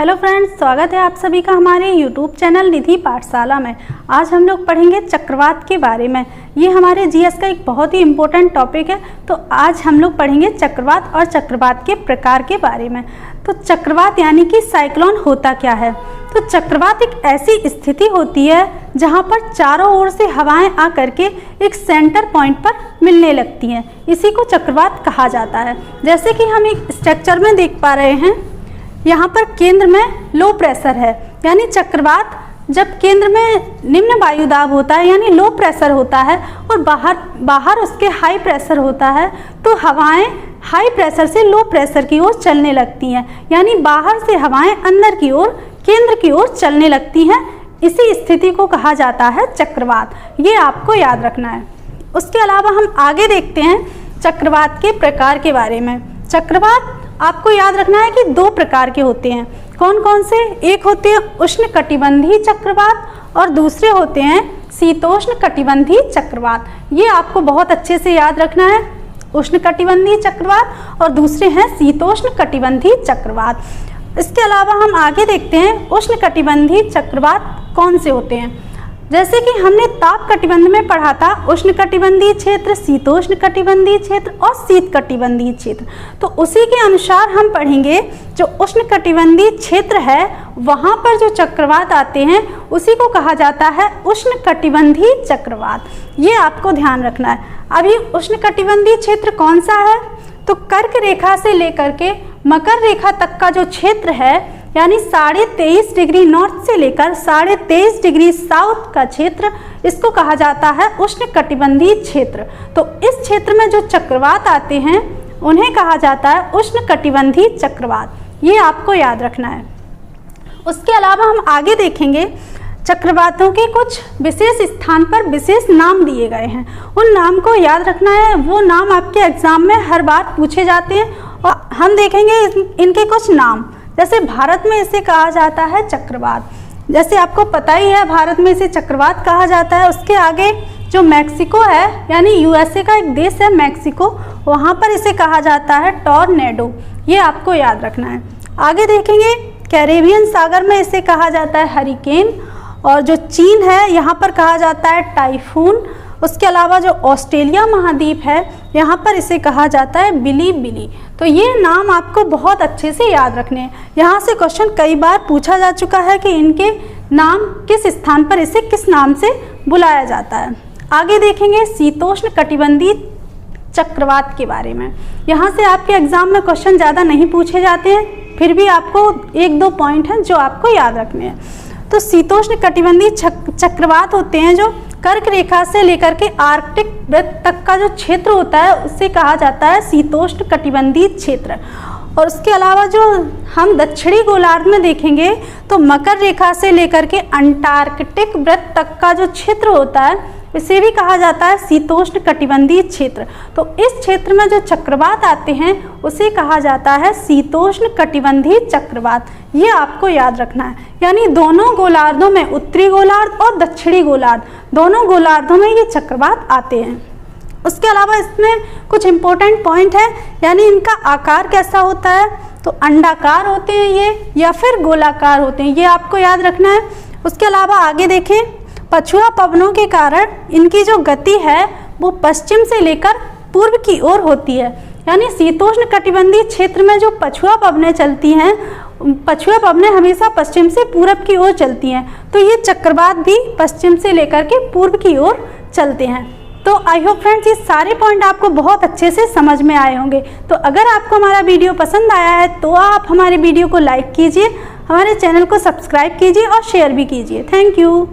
Hello friends, स्वागत है आप सभी का हमारे यूट्यूब चैनल निधि पाठशाला में। आज हम लोग पढ़ेंगे चक्रवात के बारे में। ये हमारे जीएस का एक बहुत ही इम्पोर्टेंट टॉपिक है। तो आज हम लोग पढ़ेंगे चक्रवात और चक्रवात के प्रकार के बारे में। तो चक्रवात यानी कि साइक्लोन होता क्या है? तो चक्रवात एक ऐसी स्थिति होती है जहाँ पर चारों ओर से हवाएं आकर के एक सेंटर पॉइंट पर मिलने लगती हैं। इसी को चक्रवात कहा जाता है। जैसे कि हम एक स्ट्रक्चर में देख पा रहे हैं, यहाँ पर केंद्र में लो प्रेशर है, यानी चक्रवात जब केंद्र में निम्न वायुदाब होता है यानी लो प्रेशर होता है और बाहर उसके हाई प्रेशर होता है, तो हवाएं हाई प्रेशर से लो प्रेशर की ओर चलने लगती हैं, यानी बाहर से हवाएं अंदर की ओर केंद्र की ओर चलने लगती हैं। इसी स्थिति को कहा जाता है चक्रवात। ये आपको याद रखना है। उसके अलावा हम आगे देखते हैं चक्रवात के प्रकार के बारे में। चक्रवात आपको याद रखना है कि दो प्रकार के होते हैं। कौन कौन से? एक होते हैं उष्णकटिबंधीय चक्रवात और दूसरे होते हैं शीतोष्ण कटिबंधीय चक्रवात। ये आपको बहुत अच्छे से याद रखना है। उष्णकटिबंधीय चक्रवात और दूसरे हैं शीतोष्ण कटिबंधीय चक्रवात। इसके अलावा हम आगे देखते हैं उष्णकटिबंधीय चक्रवात कौन से होते हैं। जैसे कि हमने ताप कटिबंध में पढ़ा था उष्णकटिबंधीय क्षेत्र, शीतोष्ण कटिबंधीय क्षेत्र और शीत कटिबंधीय क्षेत्र। तो उसी के अनुसार हम पढ़ेंगे जो उष्णकटिबंधीय क्षेत्र है वहाँ पर जो चक्रवात आते हैं उसी को कहा जाता है उष्णकटिबंधीय चक्रवात। ये आपको ध्यान रखना है। अभी उष्णकटिबंधीय क्षेत्र कौन सा है? तो कर्क रेखा से लेकर के मकर रेखा तक का जो क्षेत्र है, यानी 23.5 डिग्री नॉर्थ से लेकर 23.5 डिग्री साउथ का क्षेत्र, इसको कहा जाता है उष्णकटिबंधीय क्षेत्र। तो इस क्षेत्र में जो चक्रवात आते हैं उन्हें कहा जाता है उष्णकटिबंधीय चक्रवात। ये आपको याद रखना है। उसके अलावा हम आगे देखेंगे चक्रवातों के कुछ विशेष स्थान पर विशेष नाम दिए गए हैं। उन नाम को याद रखना है। वो नाम आपके एग्जाम में हर बार पूछे जाते हैं और हम देखेंगे इनके कुछ नाम। जैसे भारत में इसे कहा जाता है चक्रवात। जैसे आपको पता ही है भारत में इसे चक्रवात कहा जाता है। उसके आगे जो मैक्सिको है, यानी यूएसए का एक देश है मैक्सिको, वहाँ पर इसे कहा जाता है टॉर्नेडो। ये आपको याद रखना है। आगे देखेंगे कैरेबियन सागर में इसे कहा जाता है हरिकेन, और जो चीन है यहाँ पर कहा जाता है टाइफून। उसके अलावा जो ऑस्ट्रेलिया महाद्वीप है यहाँ पर इसे कहा जाता है बिली बिली। तो ये नाम आपको बहुत अच्छे से याद रखने हैं। यहाँ से क्वेश्चन कई बार पूछा जा चुका है कि इनके नाम किस स्थान पर इसे किस नाम से बुलाया जाता है। आगे देखेंगे शीतोष्ण कटिबंधीय चक्रवात के बारे में। यहाँ से आपके एग्जाम में क्वेश्चन ज़्यादा नहीं पूछे जाते हैं, फिर भी आपको 1-2 पॉइंट हैं जो आपको याद रखने हैं। तो शीतोष्ण कटिबंधीय चक्रवात होते हैं जो कर्क रेखा से लेकर के आर्कटिक वृत्त तक का जो क्षेत्र होता है उसे कहा जाता है शीतोष्ण कटिबंधीय क्षेत्र। और उसके अलावा जो हम दक्षिणी गोलार्ध में देखेंगे तो मकर रेखा से लेकर के अंटार्कटिक वृत्त तक का जो क्षेत्र होता है इसे भी कहा जाता है शीतोष्ण कटिबंधीय क्षेत्र। तो इस क्षेत्र में जो चक्रवात आते हैं उसे कहा जाता है शीतोष्ण कटिबंधीय चक्रवात। ये आपको याद रखना है। यानी दोनों गोलार्धों में, उत्तरी गोलार्ध और दक्षिणी गोलार्ध, दोनों गोलार्धों में ये चक्रवात आते हैं। उसके अलावा इसमें कुछ इम्पोर्टेंट पॉइंट है, यानी इनका आकार कैसा होता है। तो अंडाकार होते हैं ये या फिर गोलाकार होते हैं, ये आपको याद रखना है। उसके अलावा आगे देखें पछुआ पवनों के कारण इनकी जो गति है वो पश्चिम से लेकर पूर्व की ओर होती है। यानी शीतोष्ण कटिबंधीय क्षेत्र में जो पछुआ पवनें चलती हैं, पछुआ पवनें हमेशा पश्चिम से पूर्व की ओर चलती हैं। तो ये चक्रवात भी पश्चिम से लेकर के पूर्व की ओर चलते हैं। तो आई होप फ्रेंड्स ये सारे पॉइंट आपको बहुत अच्छे से समझ में आए होंगे। तो अगर आपको हमारा वीडियो पसंद आया है तो आप हमारे वीडियो को लाइक कीजिए, हमारे चैनल को सब्सक्राइब कीजिए और शेयर भी कीजिए। Thank you.